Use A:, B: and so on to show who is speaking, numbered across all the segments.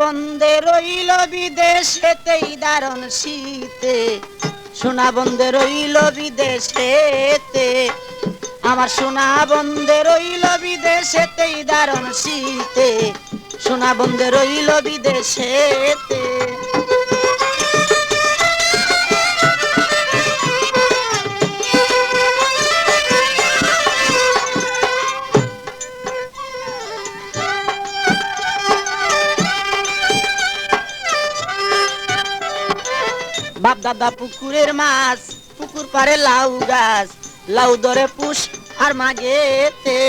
A: বন্ধে রইল বিদেশেতেই দারুণ শীতে, সোনা বন্ধে রইল বিদেশেতে, আমার সোনা বন্ধে রইল বিদেশেতেই দারুণ শীতে, সোনা বন্ধে রইল বিদেশেতে। বাপ দাদা পুকুরের মাছ, পুকুর পারে লাউ গাছ, লাউ ধরে পুষ আর মাগেতে।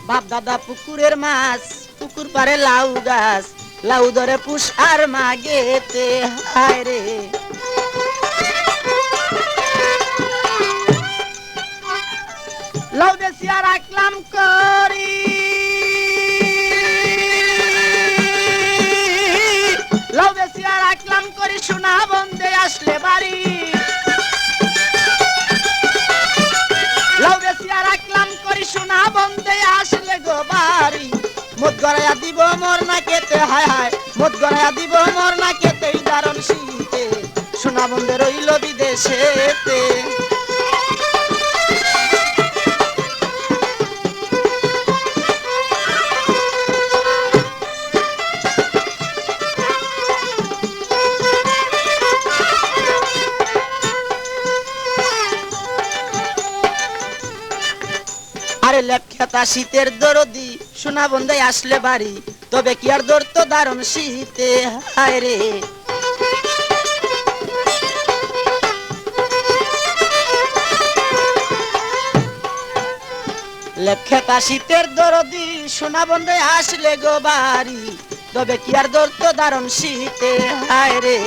A: বাপ দাদা পুকুরের মাছ, পুকুর পারে লাউ গাছ, লাউ ধরে পুষ আর মাগেতে। হায় রে লাউ দেশিয়া রাখলাম করি, লাউ দেশিয়া রাখলাম করি, সোনা বন্ধে আসলে বাড়ি। লাউ দেশিয়া রাখলাম করি, সোনা বন্ধে আসলে গো বাড়ি। মদ গড়াইয়া দিব মোর না কেতে, হায় হায় মদ গড়াইয়া দিব মোর না কেতে, দারুণ শীতে, সোনা বন্ধে রইল বিদেশেতে। আরে লেপখেতা শীতের দরদি, সোনা বন্ধে আসলে বাড়ি, তবে কি আর দর তো দারুণ শীতে। হায় রে লেপখেতা শীতের দরদি, সোনা বন্ধে আসলে গো বাড়ি, তবে কি আর দর তো দারুণ শীতে। হায় রে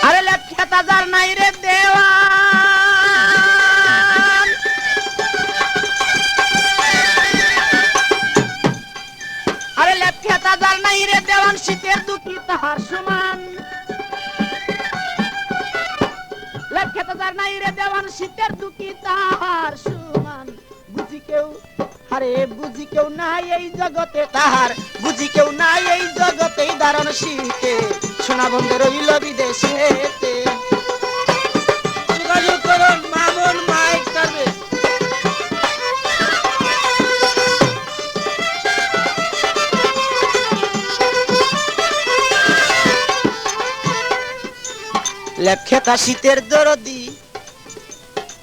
A: আরে লেপখেতা যার নাই রে দেওয়ান, আরে লেপখেতা যার নাই রে দেওয়ান, শীতের দুঃখী তাহার সমান। লেপখেতা যার নাই রে দেওয়ান, শীতের দুঃখী তাহার সমান। বুঝি কেউ, আরে বুঝি কেউ নাই এই জগতে তাহার, বুঝি কেউ নাই এই জগতে দারুণ শীতে, সোনা বন্ধে রইল বিদেশেতে। যোগাযোগ করুন মামুন মাইক সার্ভিস। লেপখেতা শীতের দরদি,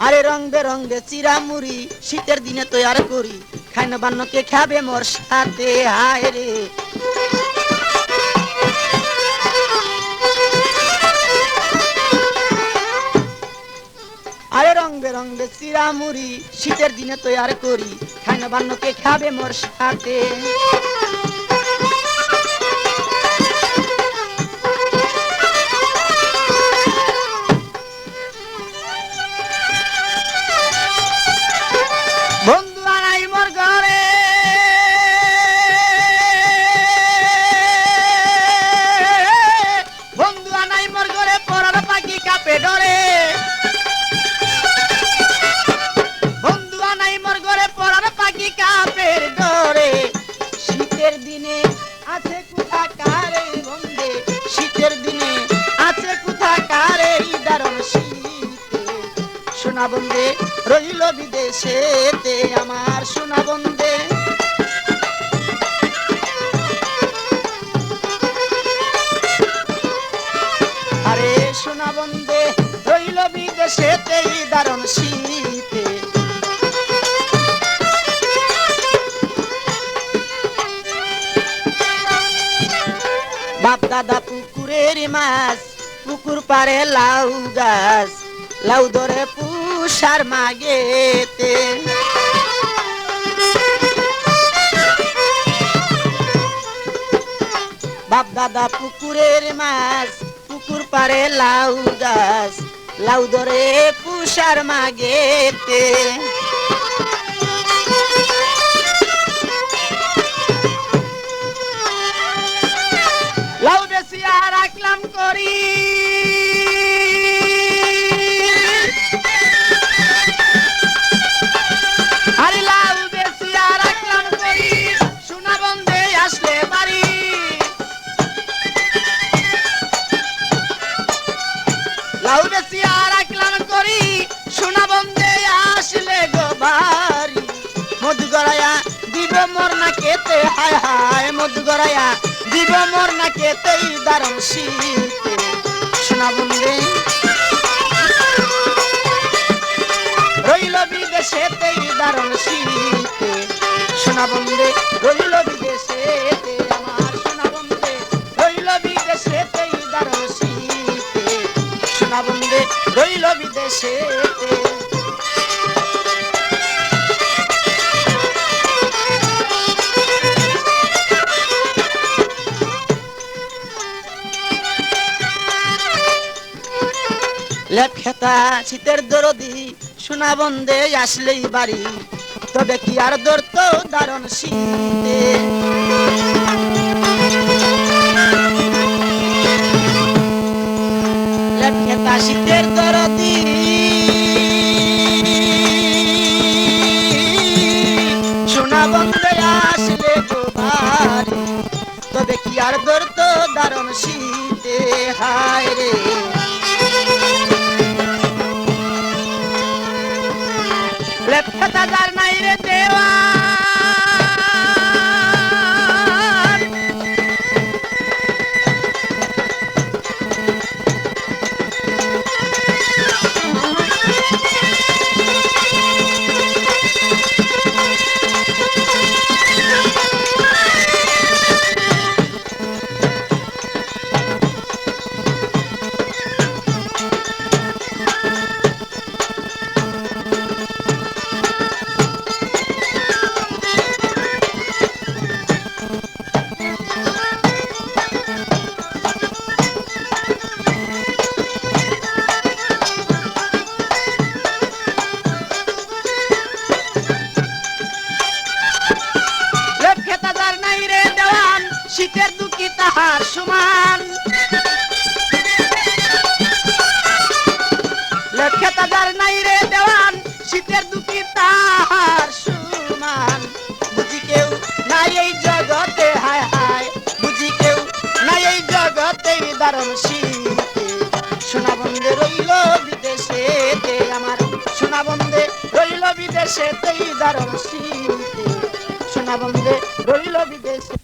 A: আরে রং বেরঙ্গে চিরামুড়ি, শীতের দিনে তৈয়ার করি, খাইন বান্নকে খাবে মোর সাথে। হায় রে আরে রং বেরঙ্গে চিরামুড়ি, শীতের দিনে তৈয়ার করি, খাইন বান্নকে খাবে মোর সাথে। বন্ধু আনাই মোর ঘরে, বন্ধু আনাই মোর ঘরে, পরার পাখি কাপে ডরে। বন্ধু আনাই মোর ঘরে, পরার পাখি কাপের ডরে। শীতের দিনে আছে কোথা কারে বন্ধে, শীতের দিনে আছে কোথা কারে দারুণ শীতে, সোনা বন্ধে রইল বিদেশেতে, আমার সোনা বন্ধে। আরে সোনা বন্ধে রইল বিদেশেতে দারুণ শীতে। বাপ দাদা পুকুরের মাছ, পুকুর পারে লাউ গাছ, লাউ ধরে পুষ আর মাগেতে। বাপ দাদা পুকুরের মাছ, পুকুর পারে লাউ গাছ, লাউ ধরে পুষ আর মাগেতে। লাউ দেশি বেশিয়া রাখলাম করি আরে লাউ বেশিয়া রাখলাম করি সোনা বন্ধে আসলে বাড়ি লাউ বেশিয়া রাখলাম করি সোনা বন্ধে আসলে গো বাড়ি মধু গড়াইয়া দিব মোর না কেতে হায় হায় মধু গড়াইয়া দিব মোর না কেতেই দারুণ শীতে সোনা বন্ধে রইল বিদেশেতেই দারুণ শীতে সোনা বন্ধে রইল বিদেশেতে আমার সোনা বন্ধে রইল বিদেশেতেই দারুণ শীতে সোনা বন্ধে রইল বিদেশেতে লেপখেতা শীতের দরদি সোনা বন্ধে আসলেই বাড়ি তবে কি আর ধরত দারুণ শীতে লেপখেতা শীতের দরদি সোনা বন্ধে আসলে গো বাড়ি তবে কি আর ধরত দারুণ শীতে হায় রে লেপখেতা যার নাই রে দেওয়ান শীতের দুঃখী তাহার সমান লেপখেতা যার নাই রে দেওয়ান শীতের দুঃখী তাহার সমান বুঝি কেউ নাই এই জগতে হায় হায় বুঝি কেউ নাই এই জগতে দারুণ শীতে সোনা বন্ধে রইল বিদেশেতে আমার সোনা বন্ধে রইল বিদেশেতেই দারুণ শীতে সোনা বন্ধে রইল বিদেশে